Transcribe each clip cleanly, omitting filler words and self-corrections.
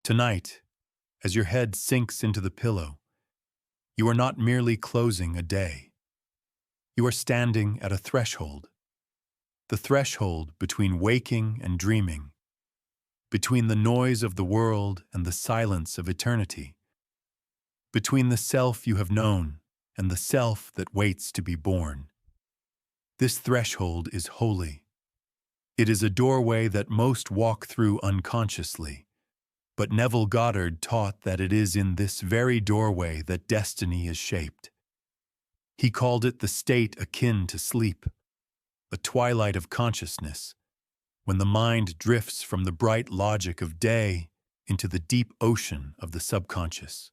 Tonight, as your head sinks into the pillow, you are not merely closing a day. You are standing at a threshold, the threshold between waking and dreaming, between the noise of the world and the silence of eternity, between the self you have known and the self that waits to be born. This threshold is holy. It is a doorway that most walk through unconsciously, but Neville Goddard taught that it is in this very doorway that destiny is shaped. He called it the state akin to sleep, a twilight of consciousness, when the mind drifts from the bright logic of day into the deep ocean of the subconscious.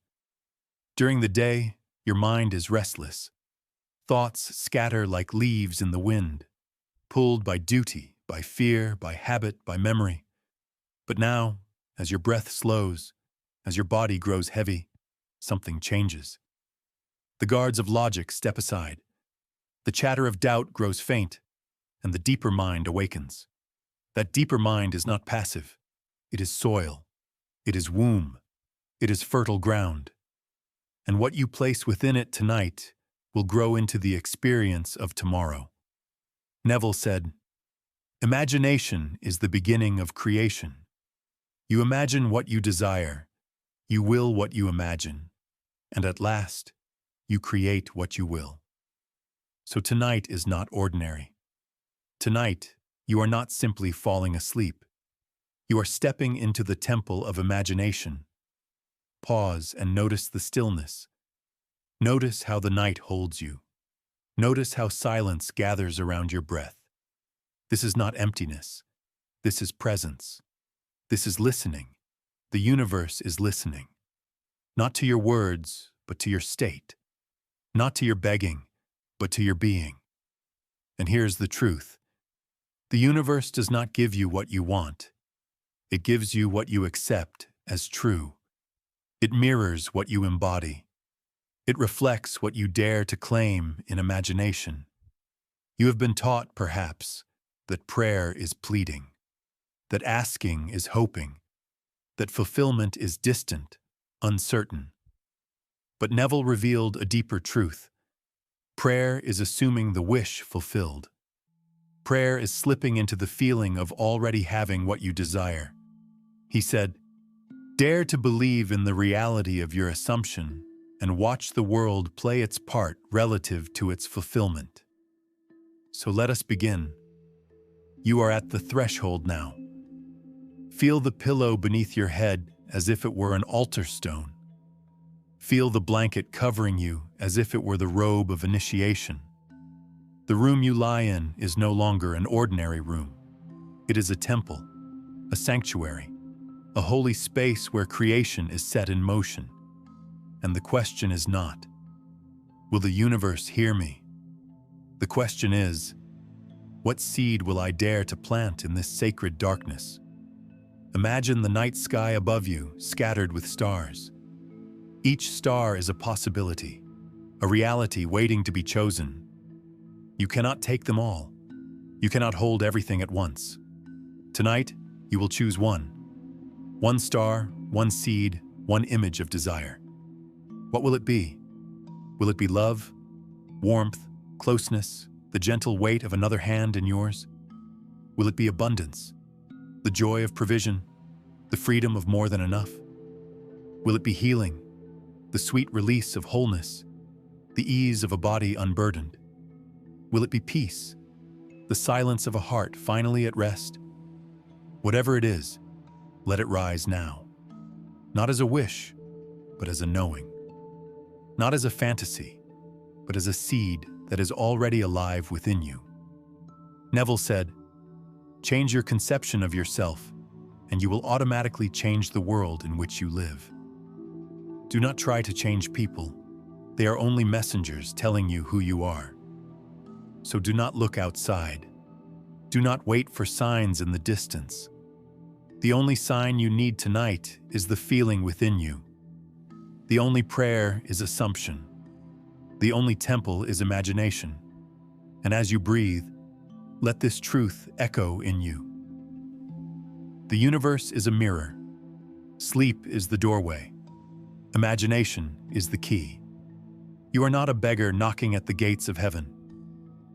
During the day, your mind is restless. Thoughts scatter like leaves in the wind, pulled by duty, by fear, by habit, by memory. But now, as your breath slows, as your body grows heavy, something changes. The guards of logic step aside. The chatter of doubt grows faint, and the deeper mind awakens. That deeper mind is not passive. It is soil. It is womb. It is fertile ground. And what you place within it tonight will grow into the experience of tomorrow. Neville said, "Imagination is the beginning of creation. You imagine what you desire, you will what you imagine, and at last, you create what you will." So tonight is not ordinary. Tonight, you are not simply falling asleep. You are stepping into the temple of imagination. Pause and notice the stillness. Notice how the night holds you. Notice how silence gathers around your breath. This is not emptiness. This is presence. This is listening. The universe is listening. Not to your words, but to your state. Not to your begging, but to your being. And here's the truth. The universe does not give you what you want. It gives you what you accept as true. It mirrors what you embody. It reflects what you dare to claim in imagination. You have been taught, perhaps, that prayer is pleading, that asking is hoping, that fulfillment is distant, uncertain. But Neville revealed a deeper truth. Prayer is assuming the wish fulfilled. Prayer is slipping into the feeling of already having what you desire. He said, "Dare to believe in the reality of your assumption and watch the world play its part relative to its fulfillment." So let us begin. You are at the threshold now. Feel the pillow beneath your head as if it were an altar stone. Feel the blanket covering you as if it were the robe of initiation. The room you lie in is no longer an ordinary room. It is a temple, a sanctuary, a holy space where creation is set in motion. And the question is not, will the universe hear me? The question is, what seed will I dare to plant in this sacred darkness? Imagine the night sky above you, scattered with stars. Each star is a possibility, a reality waiting to be chosen. You cannot take them all. You cannot hold everything at once. Tonight, you will choose one. One star, one seed, one image of desire. What will it be? Will it be love, warmth, closeness, the gentle weight of another hand in yours? Will it be abundance, the joy of provision, the freedom of more than enough? Will it be healing, the sweet release of wholeness, the ease of a body unburdened? Will it be peace, the silence of a heart finally at rest? Whatever it is, let it rise now. Not as a wish, but as a knowing. Not as a fantasy, but as a seed that is already alive within you. Neville said, "Change your conception of yourself, and you will automatically change the world in which you live." Do not try to change people. They are only messengers telling you who you are. So do not look outside. Do not wait for signs in the distance. The only sign you need tonight is the feeling within you. The only prayer is assumption. The only temple is imagination. And as you breathe, let this truth echo in you. The universe is a mirror. Sleep is the doorway. Imagination is the key. You are not a beggar knocking at the gates of heaven.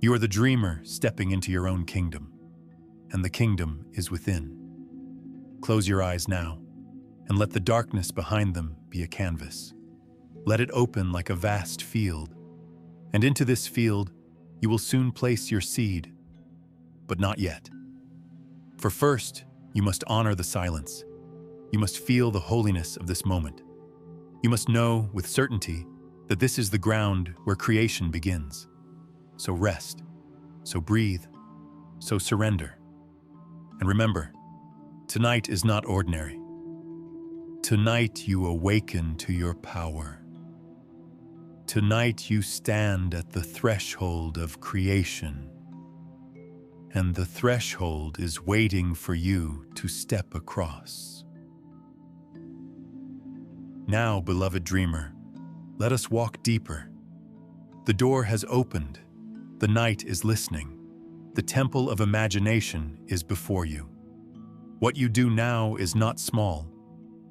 You are the dreamer stepping into your own kingdom, and the kingdom is within. Close your eyes now, and let the darkness behind them be a canvas. Let it open like a vast field, and into this field you will soon place your seed, but not yet. For first, you must honor the silence. You must feel the holiness of this moment. You must know with certainty that this is the ground where creation begins. So rest, so breathe, so surrender. And remember, tonight is not ordinary. Tonight you awaken to your power. Tonight you stand at the threshold of creation, and the threshold is waiting for you to step across. Now, beloved dreamer, let us walk deeper. The door has opened. The night is listening. The temple of imagination is before you. What you do now is not small.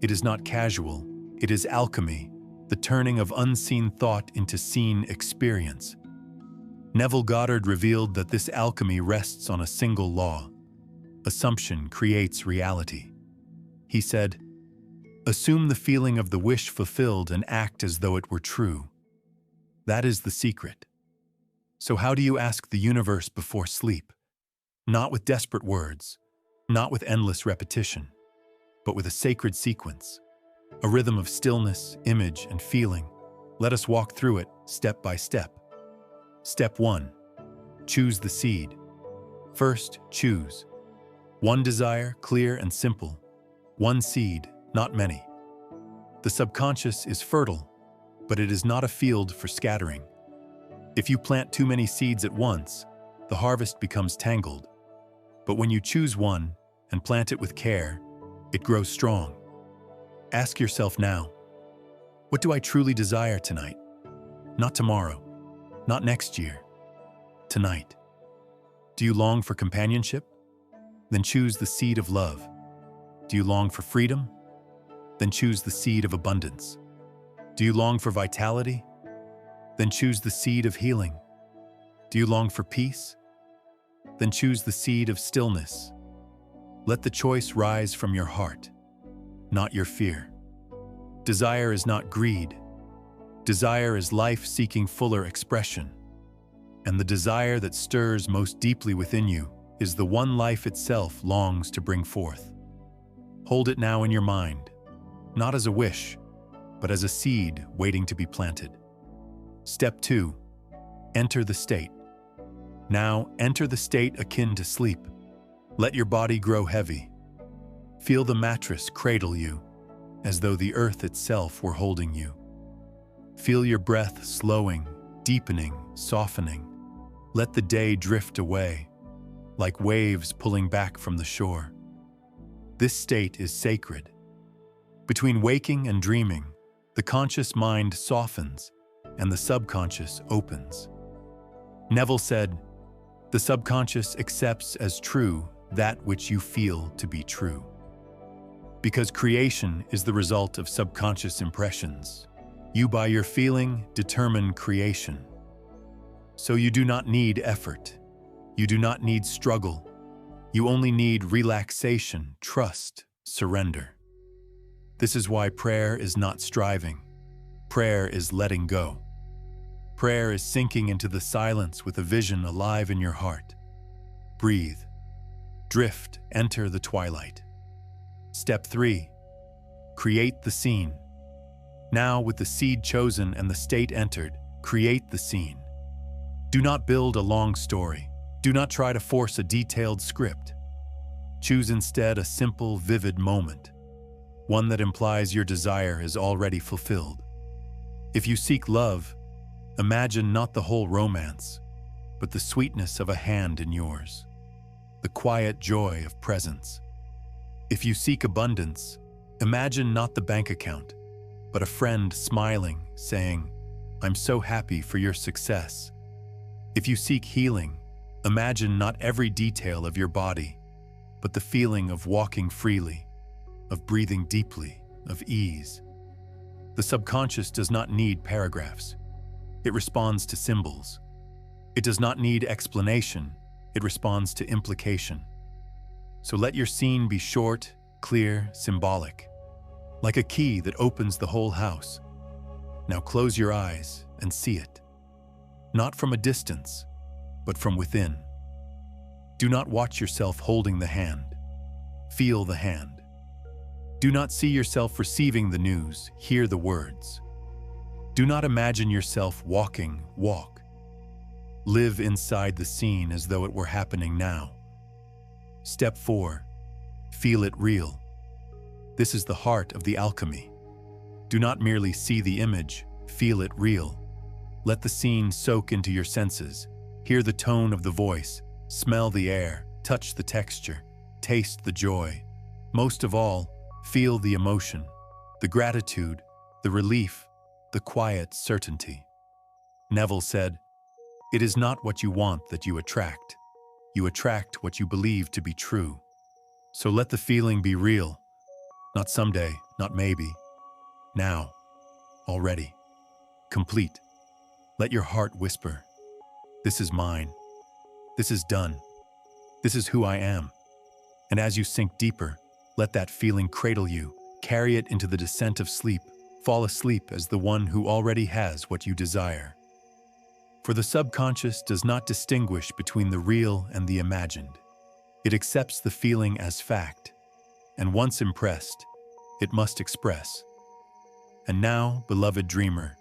It is not casual. It is alchemy, the turning of unseen thought into seen experience. Neville Goddard revealed that this alchemy rests on a single law. Assumption creates reality. He said, "Assume the feeling of the wish fulfilled and act as though it were true." That is the secret. So how do you ask the universe before sleep? Not with desperate words, not with endless repetition, but with a sacred sequence, a rhythm of stillness, image, and feeling. Let us walk through it step by step. Step 1. Choose the seed. First, choose. One desire, clear and simple. One seed, not many. The subconscious is fertile, but it is not a field for scattering. If you plant too many seeds at once, the harvest becomes tangled. But when you choose one and plant it with care, it grows strong. Ask yourself now, what do I truly desire tonight? Not tomorrow, not next year, tonight. Do you long for companionship? Then choose the seed of love. Do you long for freedom? Then choose the seed of abundance. Do you long for vitality? Then choose the seed of healing. Do you long for peace? Then choose the seed of stillness. Let the choice rise from your heart, not your fear. Desire is not greed. Desire is life seeking fuller expression. And the desire that stirs most deeply within you is the one life itself longs to bring forth. Hold it now in your mind, not as a wish, but as a seed waiting to be planted. Step 2. Enter the state. Now, enter the state akin to sleep. Let your body grow heavy. Feel the mattress cradle you, as though the earth itself were holding you. Feel your breath slowing, deepening, softening. Let the day drift away, like waves pulling back from the shore. This state is sacred. Between waking and dreaming, the conscious mind softens and the subconscious opens. Neville said, "The subconscious accepts as true that which you feel to be true." Because creation is the result of subconscious impressions. You, by your feeling, determine creation. So you do not need effort. You do not need struggle. You only need relaxation, trust, surrender. This is why prayer is not striving. Prayer is letting go. Prayer is sinking into the silence with a vision alive in your heart. Breathe. Drift, enter the twilight. Step 3. Create the scene. Now, with the seed chosen and the state entered, create the scene. Do not build a long story. Do not try to force a detailed script. Choose instead a simple, vivid moment, one that implies your desire is already fulfilled. If you seek love, imagine not the whole romance, but the sweetness of a hand in yours, the quiet joy of presence. If you seek abundance, imagine not the bank account, but a friend smiling, saying, "I'm so happy for your success." If you seek healing, imagine not every detail of your body, but the feeling of walking freely, of breathing deeply, of ease. The subconscious does not need paragraphs. It responds to symbols. It does not need explanation. It responds to implication. So let your scene be short, clear, symbolic, like a key that opens the whole house. Now close your eyes and see it, not from a distance, but from within. Do not watch yourself holding the hand. Feel the hand. Do not see yourself receiving the news, hear the words. Do not imagine yourself walking, walk. Live inside the scene as though it were happening now. Step 4. Feel it real. This is the heart of the alchemy. Do not merely see the image, feel it real. Let the scene soak into your senses. Hear the tone of the voice, smell the air, touch the texture, taste the joy. Most of all, feel the emotion, the gratitude, the relief, the quiet certainty. Neville said, "It is not what you want that you attract. You attract what you believe to be true." So let the feeling be real. Not someday, not maybe. Now. Already. Complete. Let your heart whisper, "This is mine. This is done. This is who I am." And as you sink deeper, let that feeling cradle you, carry it into the descent of sleep, fall asleep as the one who already has what you desire. For the subconscious does not distinguish between the real and the imagined. It accepts the feeling as fact, and once impressed, it must express. And now, beloved dreamer,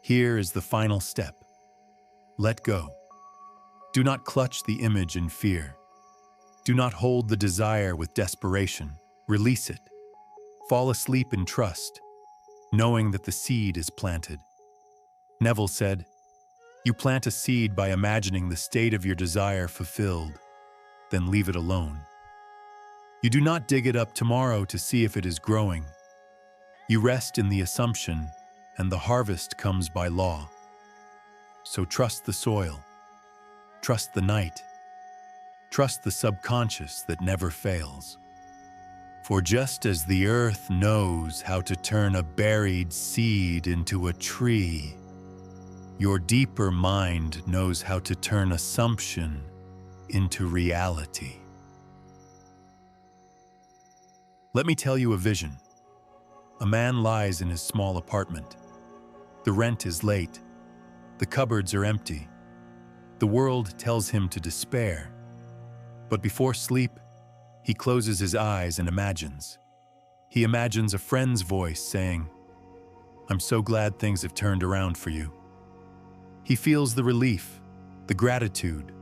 here is the final step. Let go. Do not clutch the image in fear. Do not hold the desire with desperation. Release it. Fall asleep in trust, knowing that the seed is planted. Neville said, "You plant a seed by imagining the state of your desire fulfilled, then leave it alone. You do not dig it up tomorrow to see if it is growing. You rest in the assumption, and the harvest comes by law. So trust the soil. Trust the night. Trust the subconscious that never fails. For just as the earth knows how to turn a buried seed into a tree, your deeper mind knows how to turn assumption into reality." Let me tell you a vision. A man lies in his small apartment. The rent is late. The cupboards are empty. The world tells him to despair. But before sleep, he closes his eyes and imagines. He imagines a friend's voice saying, "I'm so glad things have turned around for you." He feels the relief, the gratitude,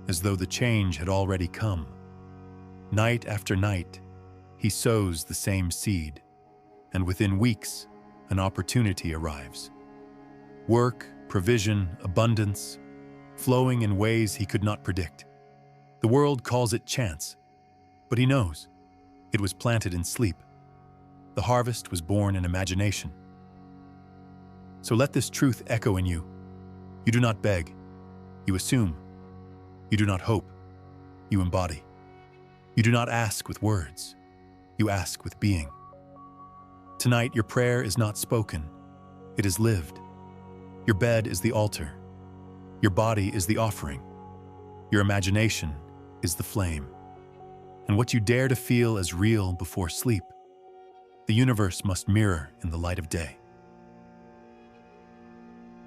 as though the change had already come. Night after night, he sows the same seed, and within weeks, an opportunity arrives. Work, provision, abundance, flowing in ways he could not predict. The world calls it chance, but he knows it was planted in sleep. The harvest was born in imagination. So let this truth echo in you. You do not beg, you assume. You do not hope, you embody. You do not ask with words, you ask with being. Tonight, your prayer is not spoken, it is lived. Your bed is the altar. Your body is the offering. Your imagination is the flame. And what you dare to feel as real before sleep, the universe must mirror in the light of day.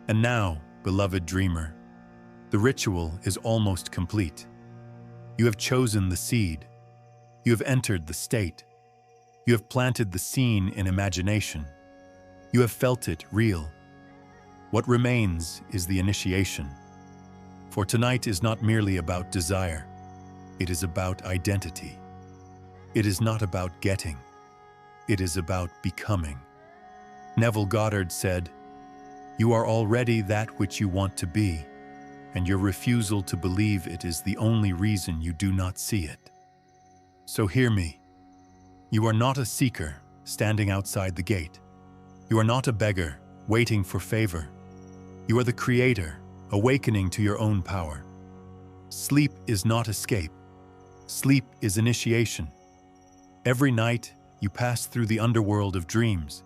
And now, beloved dreamer, the ritual is almost complete. You have chosen the seed. You have entered the state. You have planted the scene in imagination. You have felt it real. What remains is the initiation. For tonight is not merely about desire. It is about identity. It is not about getting. It is about becoming. Neville Goddard said, "You are already that which you want to be, and your refusal to believe it is the only reason you do not see it." So hear me. You are not a seeker standing outside the gate. You are not a beggar waiting for favor. You are the creator, awakening to your own power. Sleep is not escape. Sleep is initiation. Every night, you pass through the underworld of dreams,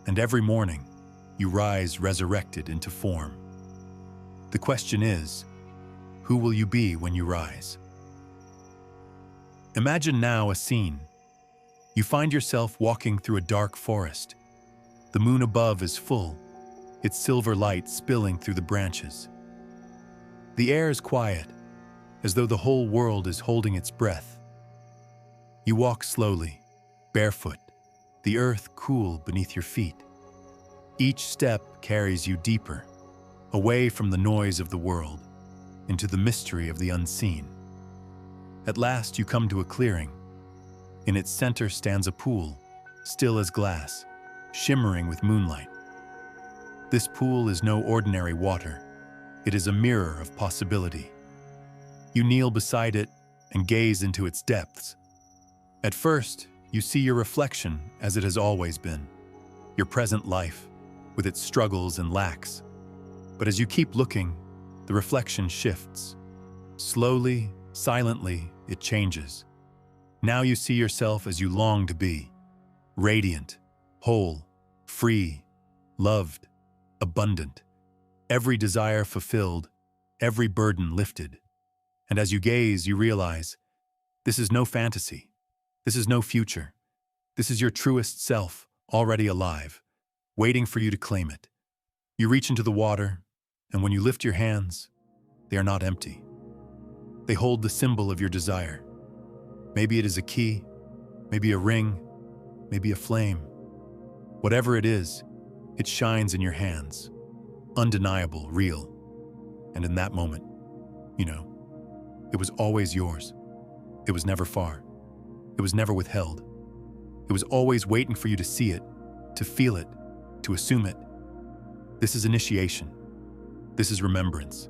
and every morning, you rise resurrected into form. The question is, who will you be when you rise? Imagine now a scene. You find yourself walking through a dark forest. The moon above is full, its silver light spilling through the branches. The air is quiet, as though the whole world is holding its breath. You walk slowly, barefoot, the earth cool beneath your feet. Each step carries you deeper, away from the noise of the world, into the mystery of the unseen. At last you come to a clearing. In its center stands a pool, still as glass, shimmering with moonlight. This pool is no ordinary water. It is a mirror of possibility. You kneel beside it and gaze into its depths. At first, you see your reflection as it has always been, your present life, with its struggles and lacks. But as you keep looking, the reflection shifts. Slowly, silently, it changes. Now you see yourself as you long to be, radiant, whole, free, loved, abundant, every desire fulfilled, every burden lifted. And as you gaze, you realize, this is no fantasy. This is no future. This is your truest self, already alive, waiting for you to claim it. You reach into the water, and when you lift your hands, they are not empty. They hold the symbol of your desire. Maybe it is a key, maybe a ring, maybe a flame. Whatever it is, it shines in your hands, undeniable, real. And in that moment, you know, it was always yours. It was never far. It was never withheld. It was always waiting for you to see it, to feel it, to assume it. This is initiation. This is remembrance.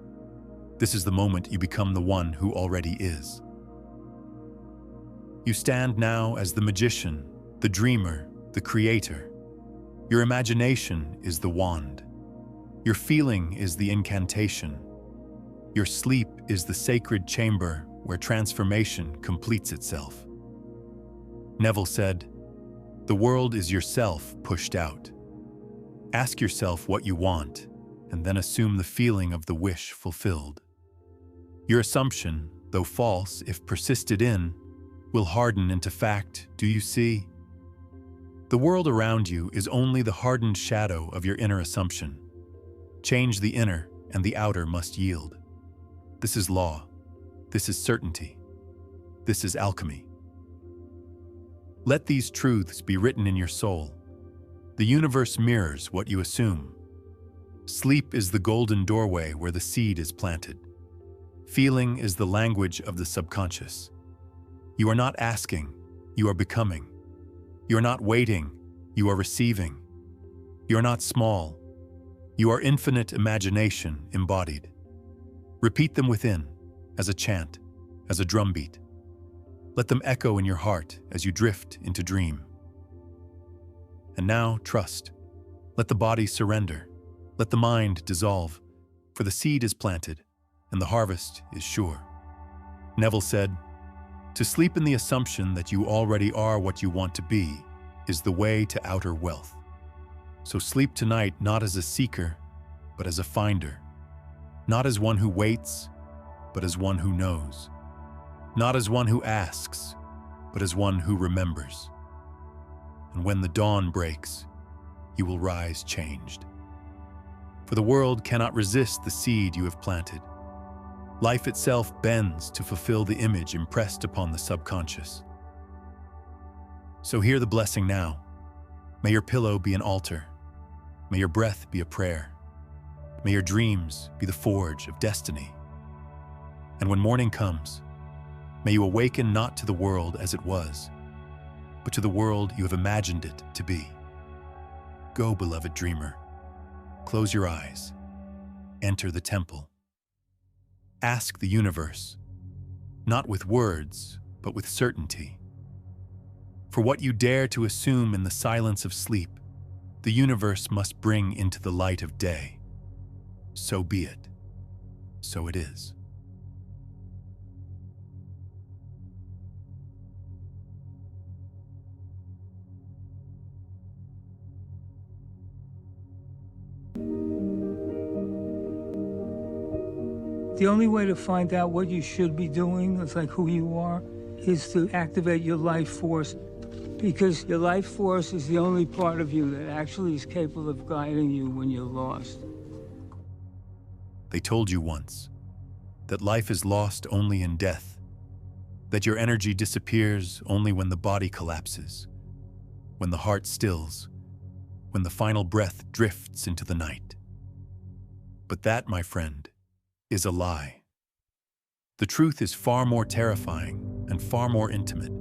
This is the moment you become the one who already is. You stand now as the magician, the dreamer, the creator. Your imagination is the wand. Your feeling is the incantation. Your sleep is the sacred chamber where transformation completes itself. Neville said, "The world is yourself pushed out." Ask yourself what you want, and then assume the feeling of the wish fulfilled. Your assumption, though false if persisted in, will harden into fact, do you see? The world around you is only the hardened shadow of your inner assumption. Change the inner, and the outer must yield. This is law. This is certainty. This is alchemy. Let these truths be written in your soul. The universe mirrors what you assume. Sleep is the golden doorway where the seed is planted. Feeling is the language of the subconscious. You are not asking, you are becoming. You are not waiting, you are receiving. You are not small, you are infinite imagination embodied. Repeat them within, as a chant, as a drumbeat. Let them echo in your heart as you drift into dream. And now, trust. Let the body surrender. Let the mind dissolve, for the seed is planted, and the harvest is sure. Neville said, "To sleep in the assumption that you already are what you want to be is the way to outer wealth. So sleep tonight not as a seeker, but as a finder. Not as one who waits, but as one who knows. Not as one who asks, but as one who remembers. And when the dawn breaks, you will rise changed. For the world cannot resist the seed you have planted. Life itself bends to fulfill the image impressed upon the subconscious. So hear the blessing now. May your pillow be an altar. May your breath be a prayer. May your dreams be the forge of destiny. And when morning comes, may you awaken not to the world as it was, but to the world you have imagined it to be. Go, beloved dreamer. Close your eyes. Enter the temple. Ask the universe, not with words, but with certainty. For what you dare to assume in the silence of sleep, the universe must bring into the light of day. So be it. So it is. The only way to find out what you should be doing, it's like who you are, is to activate your life force. Because your life force is the only part of you that actually is capable of guiding you when you're lost. They told you once that life is lost only in death, that your energy disappears only when the body collapses, when the heart stills, when the final breath drifts into the night. But that, my friend, is a lie. The truth is far more terrifying and far more intimate.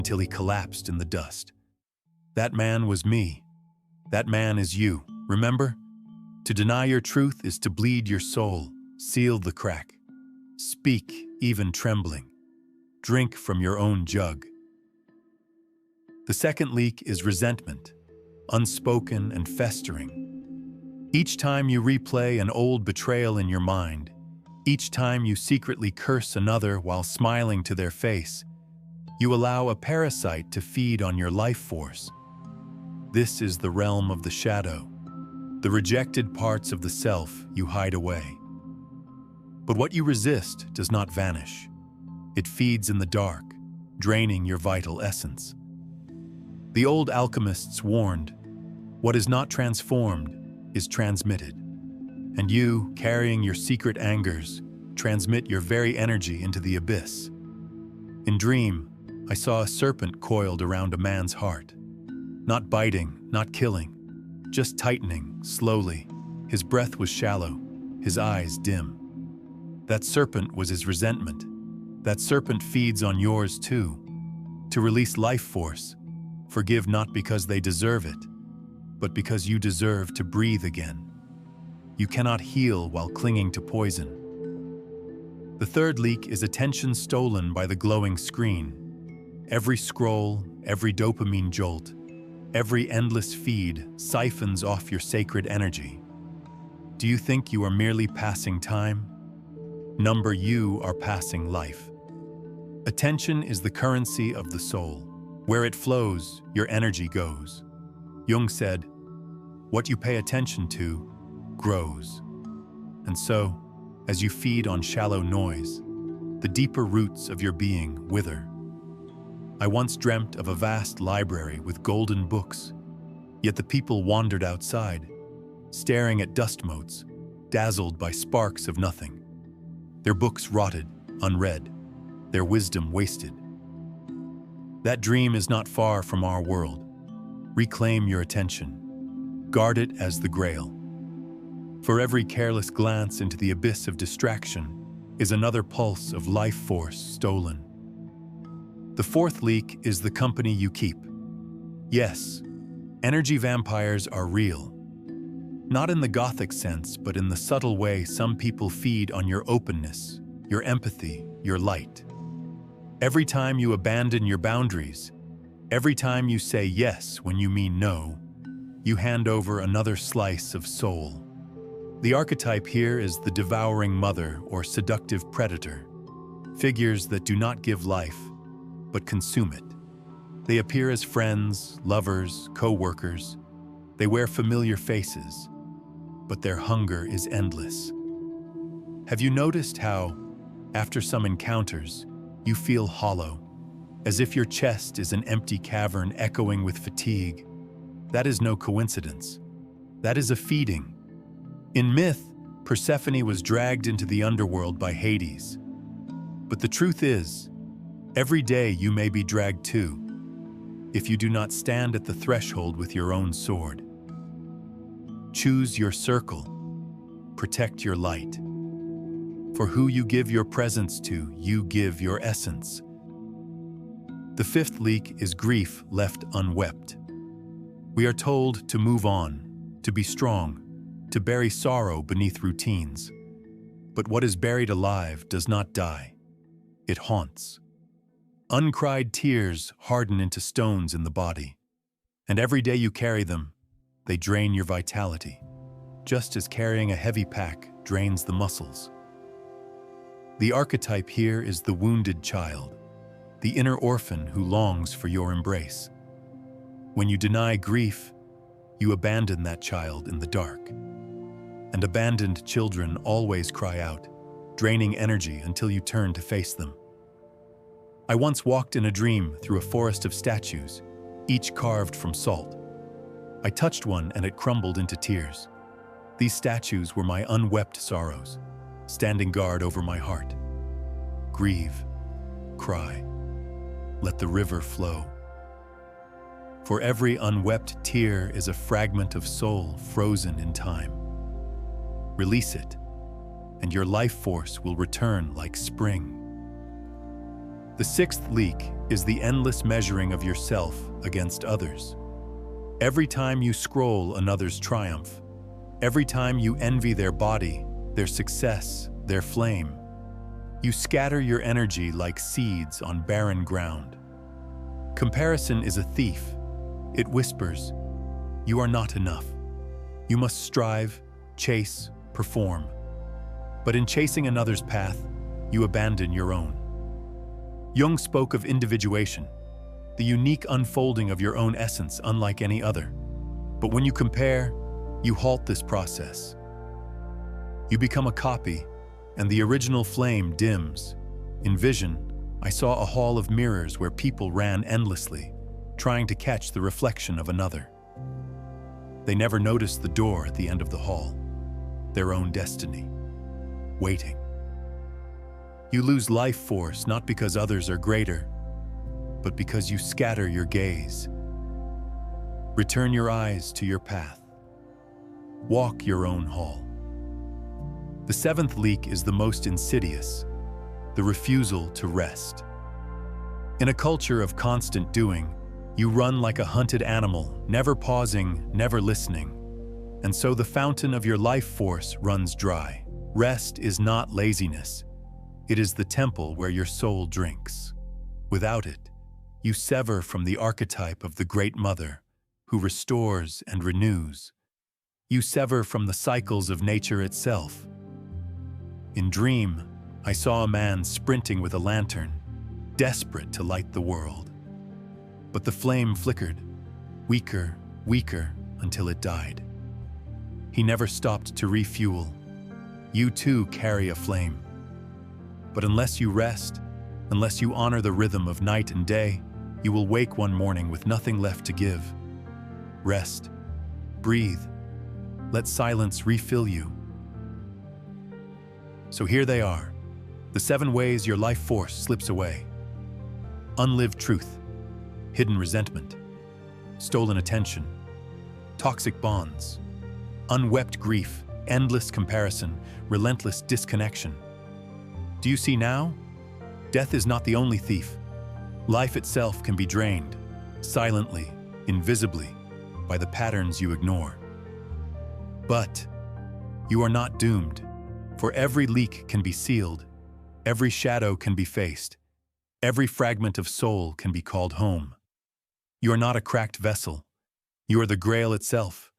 Until he collapsed in the dust. That man was me. That man is you. Remember? To deny your truth is to bleed your soul, seal the crack. Speak, even trembling. Drink from your own jug. The second leak is resentment, unspoken and festering. Each time you replay an old betrayal in your mind, each time you secretly curse another while smiling to their face, you allow a parasite to feed on your life force. This is the realm of the shadow, the rejected parts of the self you hide away. But what you resist does not vanish. It feeds in the dark, draining your vital essence. The old alchemists warned, what is not transformed is transmitted. And you, carrying your secret angers, transmit your very energy into the abyss. In dream, I saw a serpent coiled around a man's heart. Not biting, not killing, just tightening, slowly. His breath was shallow, his eyes dim. That serpent was his resentment. That serpent feeds on yours too. To release life force, forgive not because they deserve it, but because you deserve to breathe again. You cannot heal while clinging to poison. The third leak is attention stolen by the glowing screen. Every scroll, every dopamine jolt, every endless feed siphons off your sacred energy. Do you think you are merely passing time? Number, you are passing life. Attention is the currency of the soul. Where it flows, your energy goes. Jung said, what you pay attention to grows. And so, as you feed on shallow noise, the deeper roots of your being wither. I once dreamt of a vast library with golden books, yet the people wandered outside, staring at dust motes, dazzled by sparks of nothing. Their books rotted, unread, their wisdom wasted. That dream is not far from our world. Reclaim your attention. Guard it as the Grail. For every careless glance into the abyss of distraction is another pulse of life force stolen. The fourth leak is the company you keep. Yes, energy vampires are real. Not in the Gothic sense, but in the subtle way some people feed on your openness, your empathy, your light. Every time you abandon your boundaries, every time you say yes when you mean no, you hand over another slice of soul. The archetype here is the devouring mother or seductive predator, figures that do not give life, but consume it. They appear as friends, lovers, co-workers. They wear familiar faces, but their hunger is endless. Have you noticed how, after some encounters, you feel hollow, as if your chest is an empty cavern echoing with fatigue? That is no coincidence. That is a feeding. In myth, Persephone was dragged into the underworld by Hades. But the truth is, every day you may be dragged too, if you do not stand at the threshold with your own sword. Choose your circle. Protect your light. For who you give your presence to, you give your essence. The fifth leak is grief left unwept. We are told to move on, to be strong, to bury sorrow beneath routines. But what is buried alive does not die. It haunts. Uncried tears harden into stones in the body, and every day you carry them, they drain your vitality, just as carrying a heavy pack drains the muscles. The archetype here is the wounded child, the inner orphan who longs for your embrace. When you deny grief, you abandon that child in the dark. And abandoned children always cry out, draining energy until you turn to face them. I once walked in a dream through a forest of statues, each carved from salt. I touched one and it crumbled into tears. These statues were my unwept sorrows, standing guard over my heart. Grieve, cry, let the river flow. For every unwept tear is a fragment of soul frozen in time. Release it, and your life force will return like spring. The sixth leak is the endless measuring of yourself against others. Every time you scroll another's triumph, every time you envy their body, their success, their flame, you scatter your energy like seeds on barren ground. Comparison is a thief. It whispers, "You are not enough. You must strive, chase, perform." But in chasing another's path, you abandon your own. Jung spoke of individuation, the unique unfolding of your own essence unlike any other. But when you compare, you halt this process. You become a copy, and the original flame dims. In vision, I saw a hall of mirrors where people ran endlessly, trying to catch the reflection of another. They never noticed the door at the end of the hall, their own destiny, waiting. You lose life force not because others are greater, but because you scatter your gaze. Return your eyes to your path. Walk your own hall. The seventh leak is the most insidious, the refusal to rest. In a culture of constant doing, you run like a hunted animal, never pausing, never listening. And so the fountain of your life force runs dry. Rest is not laziness. It is the temple where your soul drinks. Without it, you sever from the archetype of the Great Mother, who restores and renews. You sever from the cycles of nature itself. In dream, I saw a man sprinting with a lantern, desperate to light the world. But the flame flickered, weaker, weaker, until it died. He never stopped to refuel. You too carry a flame. But unless you rest, unless you honor the rhythm of night and day, you will wake one morning with nothing left to give. Rest, breathe, let silence refill you. So here they are, the 7 ways your life force slips away. Unlived truth, hidden resentment, stolen attention, toxic bonds, unwept grief, endless comparison, relentless disconnection. Do you see now? Death is not the only thief. Life itself can be drained, silently, invisibly, by the patterns you ignore. But you are not doomed, for every leak can be sealed, every shadow can be faced, Every fragment of soul can be called home. You are not a cracked vessel. You are the Grail itself.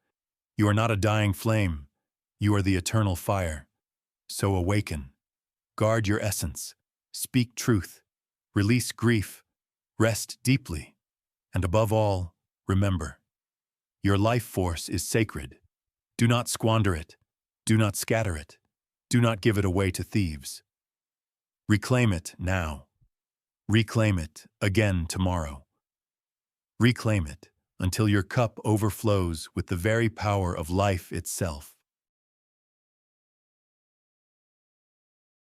You are not a dying flame. You are the eternal fire. So awaken. Guard your essence. Speak truth. Release grief. Rest deeply. And above all, remember, your life force is sacred. Do not squander it. Do not scatter it. Do not give it away to thieves. Reclaim it now. Reclaim it again tomorrow. Reclaim it until your cup overflows with the very power of life itself.